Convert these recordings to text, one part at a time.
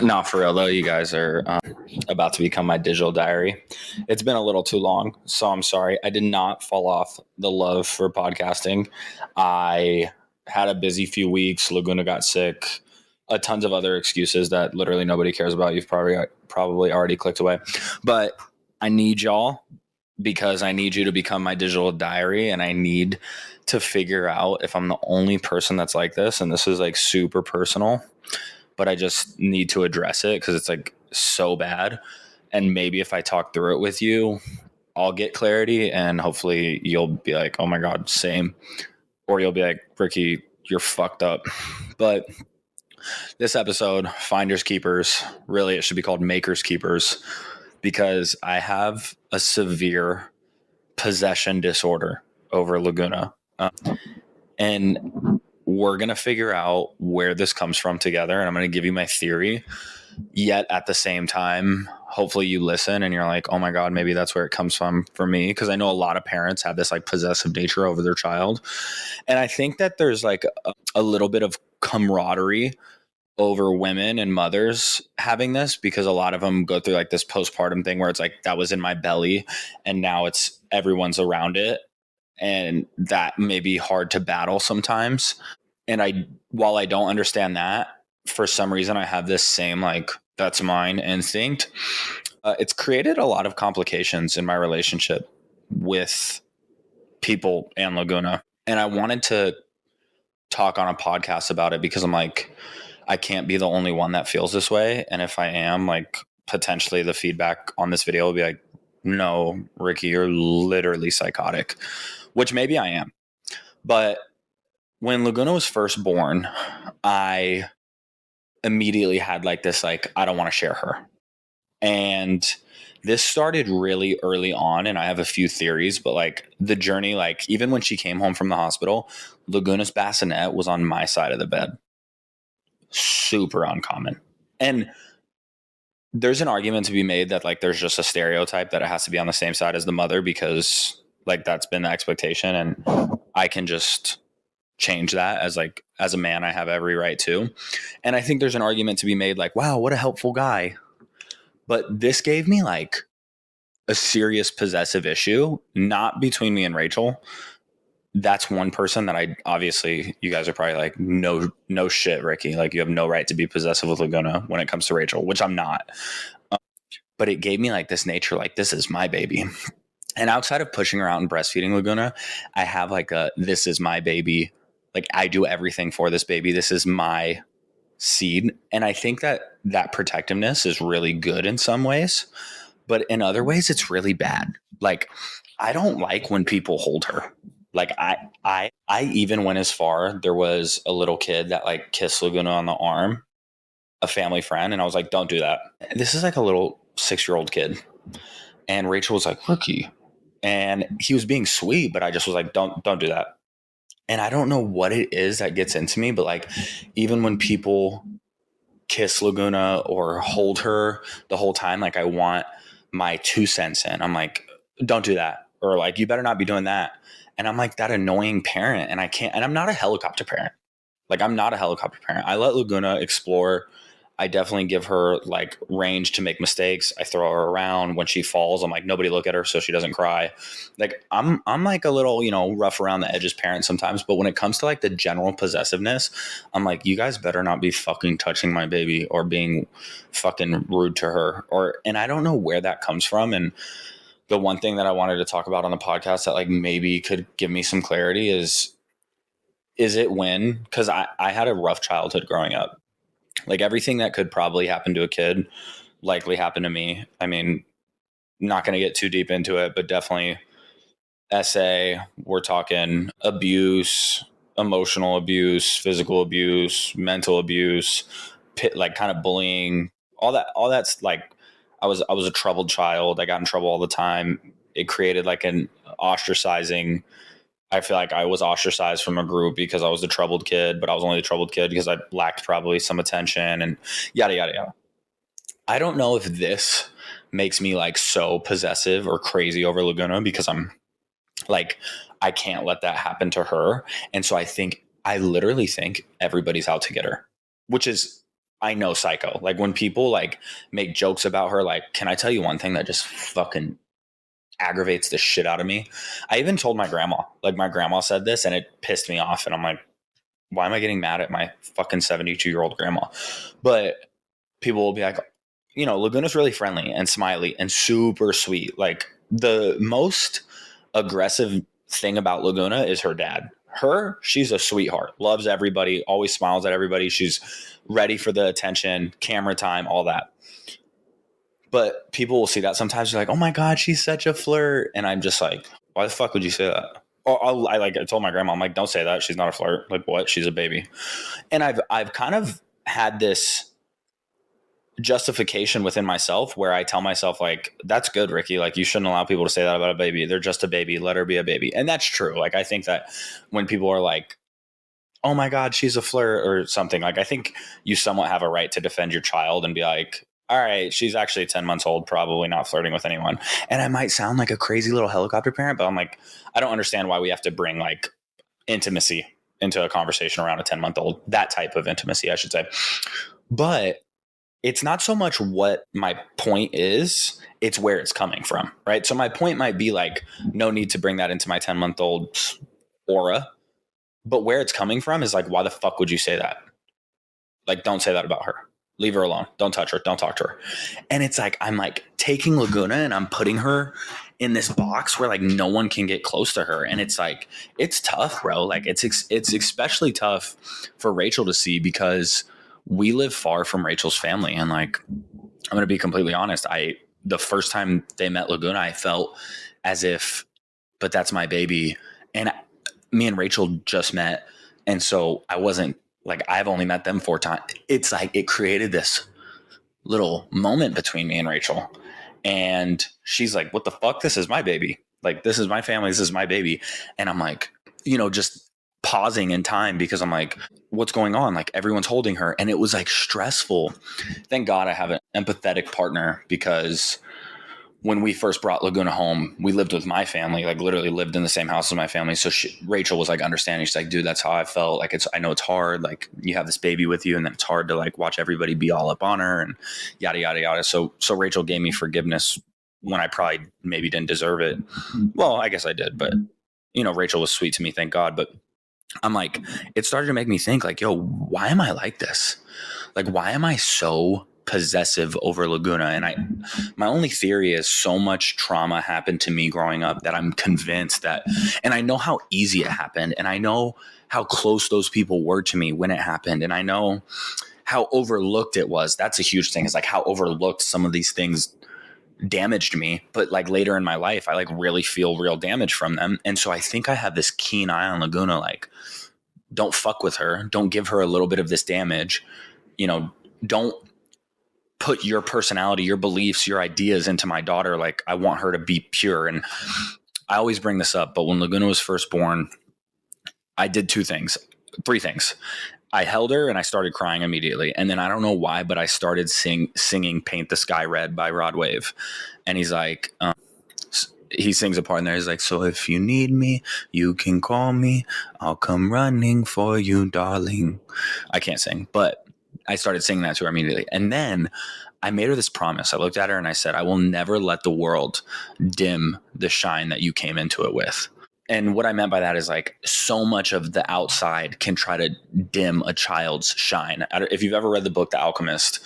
Not for real though. You guys are about to become my digital diary. It's been a little too long, so I'm sorry. I did not fall off the love for podcasting. I had a busy few weeks. Laguna got sick. Tons of other excuses that literally nobody cares about. You've probably already clicked away. But I need y'all because I need you to become my digital diary, and I need to figure out if I'm the only person that's like this. And this is like super personal, but I just need to address it because it's like so bad. And maybe if I talk through it with you, I'll get clarity and hopefully you'll be like, oh my God, same. Or you'll be like, Ricky, you're fucked up. But this episode, Finders Keepers, really it should be called Makers Keepers, because I have a severe possession disorder over Laguna. And we're going to figure out where this comes from together. And I'm going to give you my theory. Yet at the same time, hopefully you listen and you're like, oh my God, maybe that's where it comes from for me. Because I know a lot of parents have this like possessive nature over their child. And I think that there's like a little bit of camaraderie over women and mothers having this, because a lot of them go through like this postpartum thing where it's like, that was in my belly and now it's everyone's around it. And that may be hard to battle sometimes. And while I don't understand that, for some reason I have this same like that's mine instinct. It's created a lot of complications in my relationship with people and Laguna. And I wanted to talk on a podcast about it because I'm like, I can't be the only one that feels this way. And if I am, like, potentially the feedback on this video will be like, no, Ricky, you're literally psychotic, which maybe I am. But when Laguna was first born, I immediately had like this, like, I don't want to share her. And this started really early on, and I have a few theories, but like the journey, like even when she came home from the hospital, Laguna's bassinet was on my side of the bed. Super uncommon. And there's an argument to be made that like there's just a stereotype that it has to be on the same side as the mother because like that's been the expectation, and I can just change that as a man. I have every right to. And I think there's an argument to be made like, wow, what a helpful guy. But this gave me like a serious possessive issue, not between me and Rachel. That's one person that I obviously, you guys are probably like, no shit, Ricky. Like, you have no right to be possessive with Laguna when it comes to Rachel, which I'm not. But it gave me like this nature, like, this is my baby. And outside of pushing her out and breastfeeding Laguna, I have like this is my baby. Like, I do everything for this baby. This is my seed. And I think that protectiveness is really good in some ways, but in other ways, it's really bad. Like, I don't like when people hold her. Like I even went as far, there was a little kid that like kissed Laguna on the arm, a family friend. And I was like, don't do that. This is like a little 6-year-old kid. And Rachel was like, Ricky. And he was being sweet, but I just was like, don't do that. And I don't know what it is that gets into me, but like, even when people kiss Laguna or hold her the whole time, like I want my 2 cents in. I'm like, don't do that. Or like, you better not be doing that. And I'm like that annoying parent, and I can't, and I'm not a helicopter parent. Like, I'm not a helicopter parent. I let Laguna explore. I definitely give her like range to make mistakes. I throw her around. When she falls, I'm like, nobody look at her so she doesn't cry. Like, I'm like a little, rough around the edges parent sometimes. But when it comes to like the general possessiveness, I'm like, you guys better not be fucking touching my baby or being fucking rude to her. And I don't know where that comes from. And the one thing that I wanted to talk about on the podcast that like maybe could give me some clarity is it when, because I had a rough childhood growing up. Like, everything that could probably happen to a kid likely happened to me. I mean, not going to get too deep into it, but definitely SA, we're talking abuse, emotional abuse, physical abuse, mental abuse, like kind of bullying, all that's like, I was a troubled child. I got in trouble all the time. It created like an ostracizing. I feel like I was ostracized from a group because I was the troubled kid, but I was only the troubled kid because I lacked probably some attention and yada, yada, yada. I don't know if this makes me like so possessive or crazy over Laguna because I'm like, I can't let that happen to her. And so I literally think everybody's out to get her, which is I know psycho. Like when people like make jokes about her, like, can I tell you one thing that just fucking aggravates the shit out of me? I even told my grandma, like my grandma said this and it pissed me off. And I'm like, why am I getting mad at my fucking 72-year-old grandma? But people will be like, you know, Laguna's really friendly and smiley and super sweet. Like the most aggressive thing about Laguna is her dad. She's a sweetheart, loves everybody, always smiles at everybody. She's ready for the attention, camera time, all that. But people will see that sometimes they're like, oh my God, she's such a flirt. And I'm just like, why the fuck would you say that? Or I told my grandma, I'm like, don't say that. She's not a flirt. Like what? She's a baby. And I've kind of had this justification within myself where I tell myself like, that's good, Ricky. Like you shouldn't allow people to say that about a baby. They're just a baby. Let her be a baby. And that's true. Like, I think that when people are like, oh my God, she's a flirt or something, like, I think you somewhat have a right to defend your child and be like, all right, she's actually 10 months old, probably not flirting with anyone. And I might sound like a crazy little helicopter parent, but I'm like, I don't understand why we have to bring like intimacy into a conversation around a 10-month-old, that type of intimacy, I should say. But it's not so much what my point is, it's where it's coming from, right? So my point might be like, no need to bring that into my 10-month-old aura. But where it's coming from is like, why the fuck would you say that? Like, don't say that about her. Leave her alone. Don't touch her. Don't talk to her. And it's like, I'm like taking Laguna and I'm putting her in this box where like no one can get close to her. And it's like, it's tough, bro. Like it's especially tough for Rachel to see because we live far from Rachel's family. And like, I'm going to be completely honest. The first time they met Laguna, I felt as if, but that's my baby. And me and Rachel just met. And so I wasn't like, I've only met them 4 times. It's like, it created this little moment between me and Rachel. And she's like, what the fuck? This is my baby. Like, this is my family. This is my baby. And I'm like, you know, just pausing in time because I'm like, what's going on? Like everyone's holding her. And it was like stressful. Thank God I have an empathetic partner because when we first brought Laguna home, we lived with my family, like literally lived in the same house as my family. So Rachel was like understanding. She's like, dude, that's how I felt. Like, I know it's hard. Like you have this baby with you and then it's hard to like watch everybody be all up on her and yada, yada, yada. So Rachel gave me forgiveness when I probably maybe didn't deserve it. Well, I guess I did, but you know, Rachel was sweet to me, thank God. But I'm like, it started to make me think like, yo, why am I like this? Like, why am I so possessive over Laguna? And my only theory is so much trauma happened to me growing up that I'm convinced that, and I know how easy it happened. And I know how close those people were to me when it happened. And I know how overlooked it was. That's a huge thing, is like how overlooked some of these things damaged me. But like later in my life, I like really feel real damage from them. And so I think I have this keen eye on Laguna, like, don't fuck with her. Don't give her a little bit of this damage. You know, don't put your personality, your beliefs, your ideas into my daughter. Like, I want her to be pure. And I always bring this up, but when Laguna was first born, I did 3 things. I held her and I started crying immediately. And then I don't know why, but I started singing Paint the Sky Red by Rod Wave. And he's like, he sings a part in there. He's like, so if you need me, you can call me. I'll come running for you, darling. I can't sing, but I started singing that to her immediately. And then I made her this promise. I looked at her and I said, I will never let the world dim the shine that you came into it with. And what I meant by that is like, so much of the outside can try to dim a child's shine. If you've ever read the book, The Alchemist,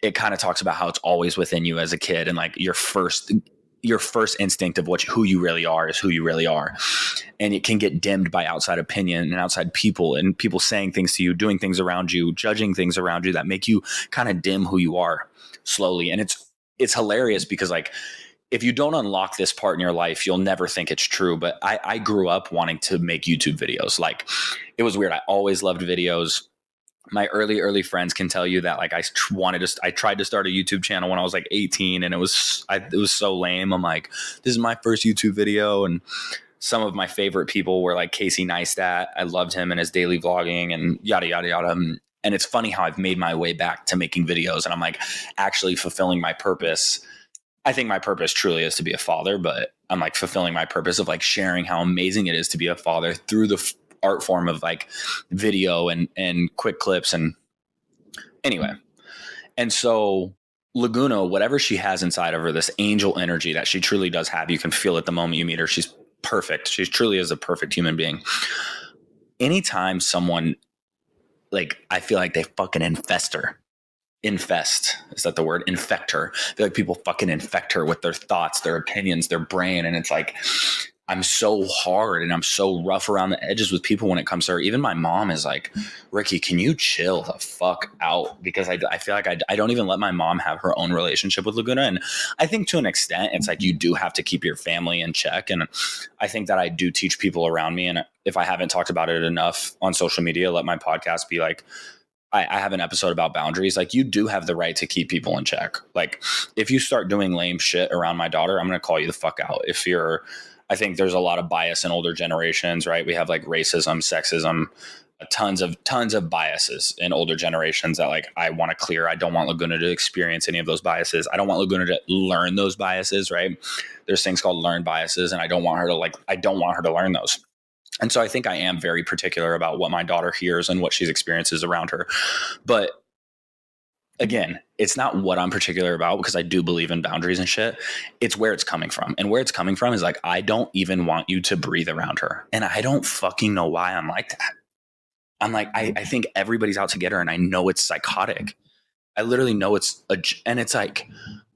it kind of talks about how it's always within you as a kid. And like your first instinct of who you really are is who you really are. And it can get dimmed by outside opinion and outside people and people saying things to you, doing things around you, judging things around you that make you kind of dim who you are slowly. And it's hilarious because like, if you don't unlock this part in your life, you'll never think it's true. But I grew up wanting to make YouTube videos. Like, it was weird. I always loved videos. My early friends can tell you that like I tried to start a YouTube channel when I was like 18 and it was so lame. I'm like, this is my first YouTube video. And some of my favorite people were like Casey Neistat. I loved him and his daily vlogging and yada, yada, yada. And it's funny how I've made my way back to making videos and I'm like actually fulfilling my purpose. I think my purpose truly is to be a father, but I'm like fulfilling my purpose of like sharing how amazing it is to be a father through the art form of like video and quick clips. And Anyway, and so Laguna, whatever she has inside of her, this angel energy that she truly does have, you can feel it the moment you meet her. She's perfect. She truly is a perfect human being. Anytime someone, like, I feel like they fucking infest her. Infest, is that the word? Infect her. I feel like people fucking infect her with their thoughts, their opinions, their brain. And it's like, I'm so hard and I'm so rough around the edges with people when it comes to her. Even my mom is like, Ricky, can you chill the fuck out? Because I feel like I don't even let my mom have her own relationship with Laguna. And I think to an extent, it's like you do have to keep your family in check. And I think that I do teach people around me. And if I haven't talked about it enough on social media, let my podcast be like, I have an episode about boundaries. Like, you do have the right to keep people in check. Like, if you start doing lame shit around my daughter, I'm going to call you the fuck out. I think there's a lot of bias in older generations, right? We have like racism, sexism, tons of biases in older generations that, like, I want to clear. I don't want Laguna to experience any of those biases. I don't want Laguna to learn those biases, right? There's things called learned biases, and I don't want her to learn those. And so I think I am very particular about what my daughter hears and what she experiences around her. But again, it's not what I'm particular about, because I do believe in boundaries and shit. It's where it's coming from. And where it's coming from is like, I don't even want you to breathe around her. And I don't fucking know why I'm like that. I'm like, I think everybody's out to get her, and I know it's psychotic. I literally know and it's like,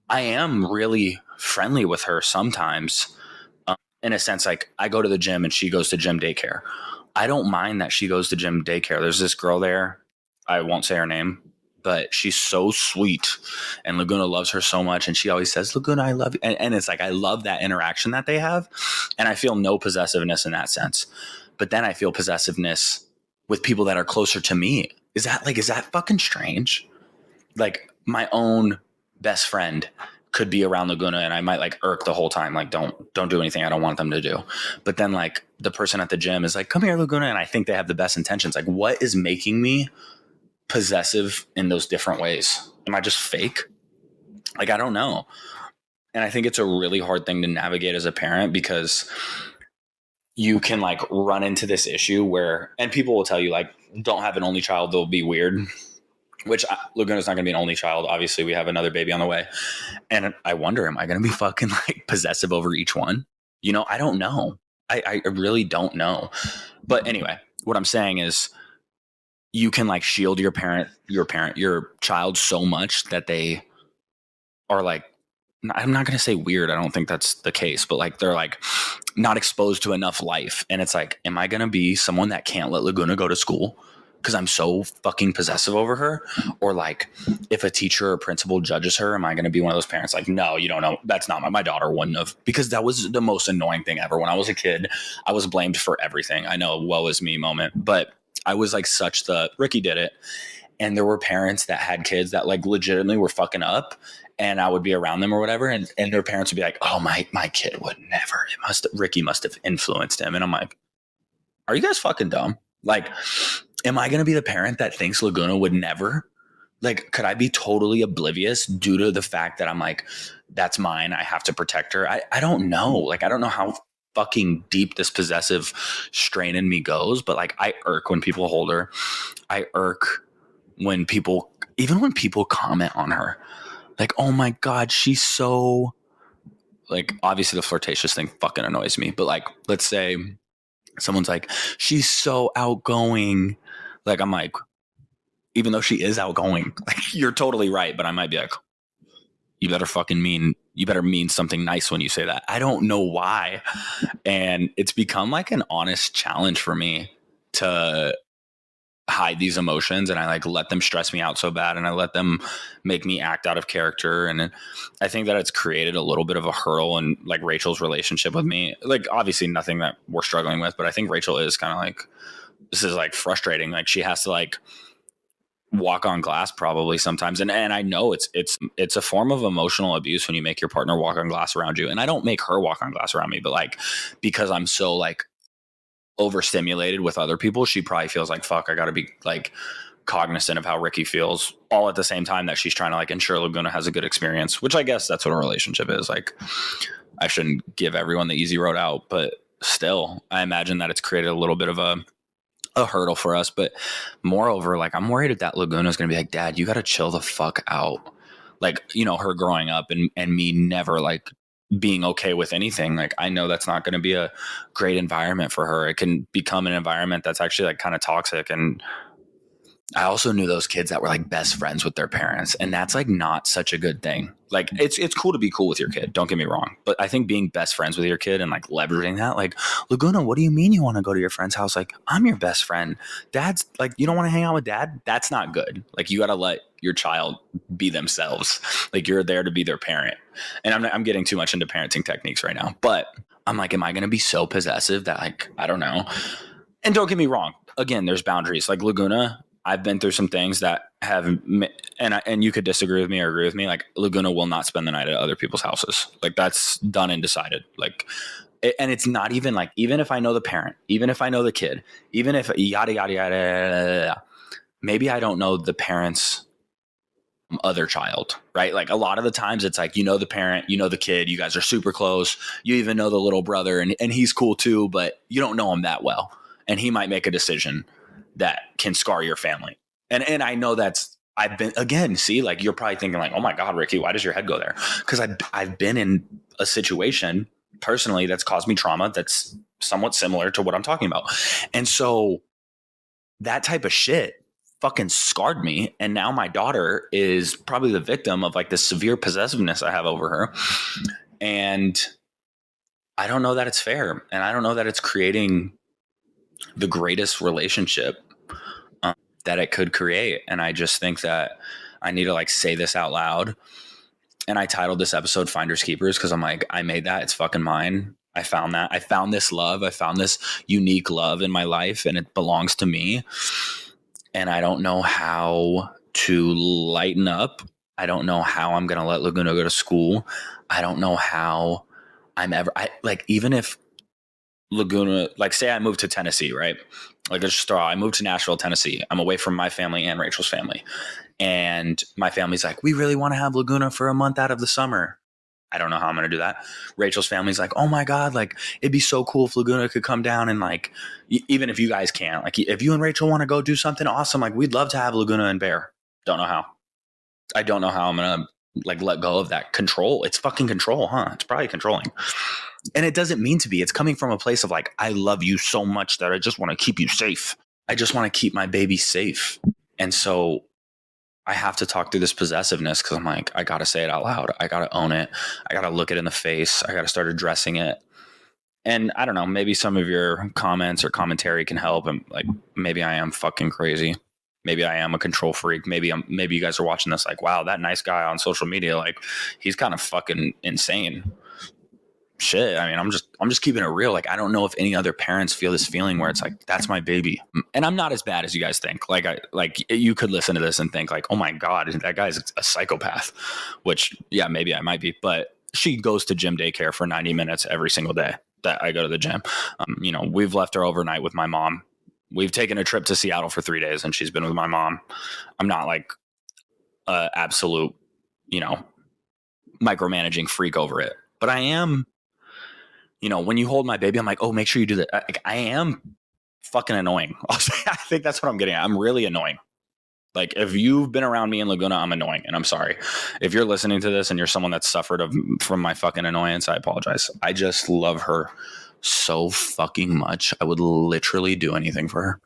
I am really friendly with her sometimes. In a sense, like, I go to the gym and she goes to gym daycare. I don't mind that she goes to gym daycare. There's this girl there. I won't say her name, but she's so sweet, and Laguna loves her so much. And she always says, Laguna, I love you. And it's like, I love that interaction that they have. And I feel no possessiveness in that sense. But then I feel possessiveness with people that are closer to me. Is that fucking strange? Like, my own best friend could be around Laguna and I might like irk the whole time. Like, don't do anything I don't want them to do. But then, like, the person at the gym is like, come here, Laguna. And I think they have the best intentions. Like, what is making me possessive in those different ways? Am I just fake? Like, I don't know. And I think it's a really hard thing to navigate as a parent, because you can like run into this issue where, and people will tell you, like, don't have an only child, they'll be weird. Which, Laguna's not going to be an only child. Obviously, we have another baby on the way. And I wonder, am I going to be fucking like possessive over each one? You know, I don't know. I really don't know. But anyway, what I'm saying is, you can like shield your child so much that they are like, I'm not going to say weird. I don't think that's the case, but like, they're like not exposed to enough life. And it's like, am I going to be someone that can't let Laguna go to school because I'm so fucking possessive over her? Or like, if a teacher or principal judges her, am I going to be one of those parents like, no, you don't know, that's not my daughter wouldn't have? Because that was the most annoying thing ever. When I was a kid, I was blamed for everything. I know, woe is me moment, but I was like such the Ricky did it. And there were parents that had kids that like legitimately were fucking up, and I would be around them or whatever. And their parents would be like, oh, my kid would never, Ricky must have influenced him. And I'm like, are you guys fucking dumb? Like, am I going to be the parent that thinks Laguna would never? Like, could I be totally oblivious due to the fact that I'm like, that's mine, I have to protect her? I don't know. Like, I don't know how fucking deep this possessive strain in me goes, but like, I irk when people hold her. I irk when people comment on her. Like, oh my God, she's so, like, obviously the flirtatious thing fucking annoys me. But like, let's say someone's like, she's so outgoing. Like, I'm like, even though she is outgoing, like, you're totally right. But I might be like, you better mean something nice when you say that. I don't know why. And it's become like an honest challenge for me to hide these emotions, and I like let them stress me out so bad, and I let them make me act out of character. And I think that it's created a little bit of a hurdle in like Rachel's relationship with me. Like, obviously nothing that we're struggling with, but I think Rachel is kind of like, this is like frustrating. Like, she has to like walk on glass probably sometimes. And I know it's a form of emotional abuse when you make your partner walk on glass around you. And I don't make her walk on glass around me, but like, because I'm so like overstimulated with other people, she probably feels like, fuck, I gotta be like cognizant of how Ricky feels, all at the same time that she's trying to like ensure Laguna has a good experience, which I guess that's what a relationship is. Like, I shouldn't give everyone the easy road out, but still, I imagine that it's created a little bit of a a hurdle for us. But moreover, like, I'm worried that Laguna is going to be like, Dad, you got to chill the fuck out. Like, you know, her growing up and me never like being okay with anything. Like, I know that's not going to be a great environment for her. It can become an environment that's actually like kind of toxic. And I also knew those kids that were like best friends with their parents, and that's like not such a good thing. Like, it's cool to be cool with your kid, don't get me wrong, but I think being best friends with your kid and like leveraging that, like, Laguna, what do you mean you want to go to your friend's house? Like, I'm your best friend. Dad's like, you don't want to hang out with dad? That's not good. Like, you got to let your child be themselves. Like, you're there to be their parent. And I'm getting too much into parenting techniques right now, but I'm like, am I going to be so possessive that, like, I don't know. And don't get me wrong. Again, there's boundaries. Like, Laguna, I've been through some things that have, and you could disagree with me or agree with me. Like, Laguna will not spend the night at other people's houses. Like, that's done and decided. Like, and it's not even like, even if I know the parent, even if I know the kid, even if yada, yada, yada, yada, maybe I don't know the parent's other child, right? Like, a lot of the times it's like, you know, the parent, you know, the kid, you guys are super close. You even know the little brother and he's cool too, but you don't know him that well. And he might make a decision that can scar your family. And I know I've been, again, see, like, you're probably thinking like, oh my God, Ricky, why does your head go there? Because I've been in a situation personally that's caused me trauma that's somewhat similar to what I'm talking about. And so that type of shit fucking scarred me. And now my daughter is probably the victim of like this severe possessiveness I have over her. And I don't know that it's fair. And I don't know that it's creating the greatest relationship that it could create. And I just think that I need to like say this out loud. And I titled this episode Finders Keepers because I'm like, I made that. It's fucking mine. I found that. I found this love. I found this unique love in my life, and it belongs to me. And I don't know how to lighten up. I don't know how I'm going to let Laguna go to school. I don't know how even if Laguna, like, say I moved to Tennessee, right? Like, I moved to Nashville, Tennessee. I'm away from my family and Rachel's family. And my family's like, we really want to have Laguna for a month out of the summer. I don't know how I'm going to do that. Rachel's family's like, oh my God, like, it'd be so cool if Laguna could come down and like, even if you guys can't, like, if you and Rachel want to go do something awesome, like, we'd love to have Laguna and Bear. Don't know how. I don't know how I'm going to like let go of that control. It's fucking control, huh? It's probably controlling. And it doesn't mean to be. It's coming from a place of like, I love you so much that I just want to keep you safe. I just want to keep my baby safe. And so I have to talk through this possessiveness because I'm like, I got to say it out loud. I got to own it. I got to look it in the face. I got to start addressing it. And I don't know, maybe some of your comments or commentary can help. And like, maybe I am fucking crazy. Maybe I am a control freak. Maybe you guys are watching this like, wow, that nice guy on social media, like, he's kind of fucking insane. Shit. I mean, I'm just keeping it real. Like, I don't know if any other parents feel this feeling where it's like, that's my baby. And I'm not as bad as you guys think. Like, you could listen to this and think like, oh my God, that guy's a psychopath, which, yeah, maybe I might be, but she goes to gym daycare for 90 minutes every single day that I go to the gym. You know, we've left her overnight with my mom. We've taken a trip to Seattle for 3 days and she's been with my mom. I'm not like absolute, you know, micromanaging freak over it, but I am. You know, when you hold my baby, I'm like, oh, make sure you do that. I am fucking annoying. I think that's what I'm getting at. I'm really annoying. Like, if you've been around me in Laguna, I'm annoying. And I'm sorry. If you're listening to this and you're someone that's suffered from my fucking annoyance, I apologize. I just love her so fucking much. I would literally do anything for her.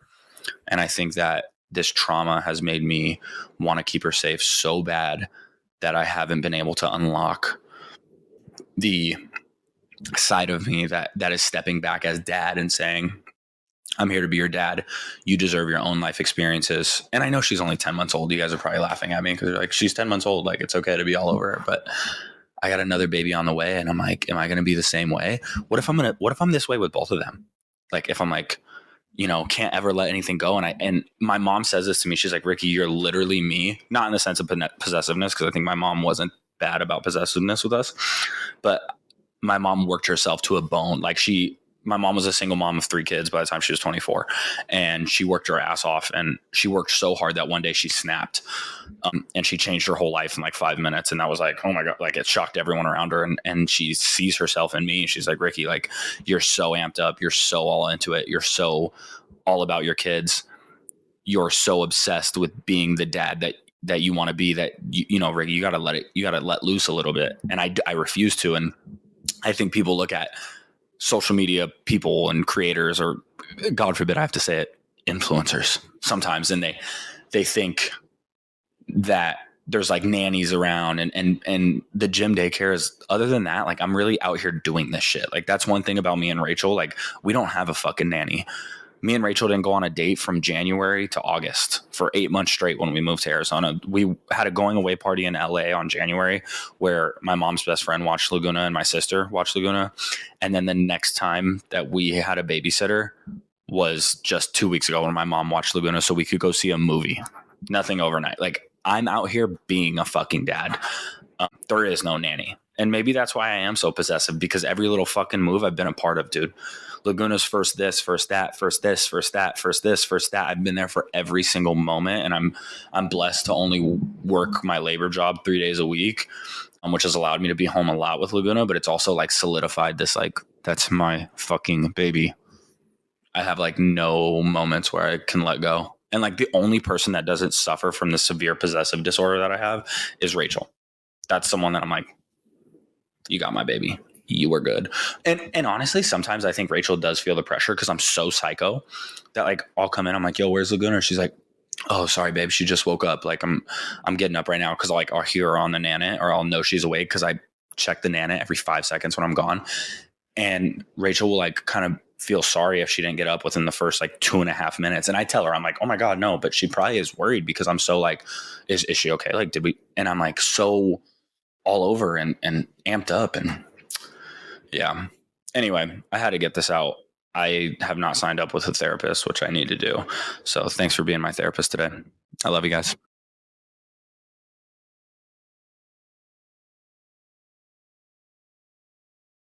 And I think that this trauma has made me want to keep her safe so bad that I haven't been able to unlock the side of me that is stepping back as dad and saying, I'm here to be your dad. You deserve your own life experiences. And I know she's only 10 months old. You guys are probably laughing at me because you're like, she's 10 months old. Like, it's okay to be all over her. But I got another baby on the way. And I'm like, am I going to be the same way? What if I'm this way with both of them? Like, if I'm like, you know, can't ever let anything go. And my mom says this to me. She's like, Ricky, you're literally me. Not in the sense of possessiveness, because I think my mom wasn't bad about possessiveness with us. But my mom worked herself to a bone. Like, my mom was a single mom of 3 kids by the time she was 24, and she worked her ass off, and she worked so hard that one day she snapped, and she changed her whole life in like 5 minutes. And that was like, oh my God, like, it shocked everyone around her. And she sees herself in me. And she's like, Ricky, like, you're so amped up. You're so all into it. You're so all about your kids, you're so obsessed with being the dad that you want to be that you know, Rick, you got to let loose a little bit. And I refuse to. And I think people look at social media people and creators, or God forbid I have to say it, influencers sometimes, and they think that there's like nannies around and the gym daycare is, other than that, like I'm really out here doing this shit. Like that's one thing about me and Rachel. Like we don't have a fucking nanny. Me and Rachel didn't go on a date from January to August for 8 months straight when we moved to Arizona. We had a going away party in LA on January where my mom's best friend watched Laguna and my sister watched Laguna. And then the next time that we had a babysitter was just 2 weeks ago when my mom watched Laguna so we could go see a movie. Nothing overnight. Like I'm out here being a fucking dad. There is no nanny. And maybe that's why I am so possessive, because every little fucking move I've been a part of, dude. Laguna's first this, first that, first this, first that, first this, first that. I've been there for every single moment, and I'm blessed to only work my labor job 3 days a week, which has allowed me to be home a lot with Laguna. But it's also like solidified this, like, that's my fucking baby. I have like no moments where I can let go. And like the only person that doesn't suffer from the severe possessive disorder that I have is Rachel. That's someone that I'm like, you got my baby. You were good. And honestly, sometimes I think Rachel does feel the pressure because I'm so psycho that like I'll come in, I'm like, yo, where's Laguna? She's like, oh, sorry, babe. She just woke up. Like I'm getting up right now because like I'll hear her on the Nanit, or I'll know she's awake because I check the Nanit every 5 seconds when I'm gone. And Rachel will like kind of feel sorry if she didn't get up within the first like 2.5 minutes. And I tell her, I'm like, oh my God, no. But she probably is worried because I'm so like, is she okay? Like, did we? And I'm like so all over and amped up. And yeah. Anyway, I had to get this out. I have not signed up with a therapist, which I need to do. So thanks for being my therapist today. I love you guys.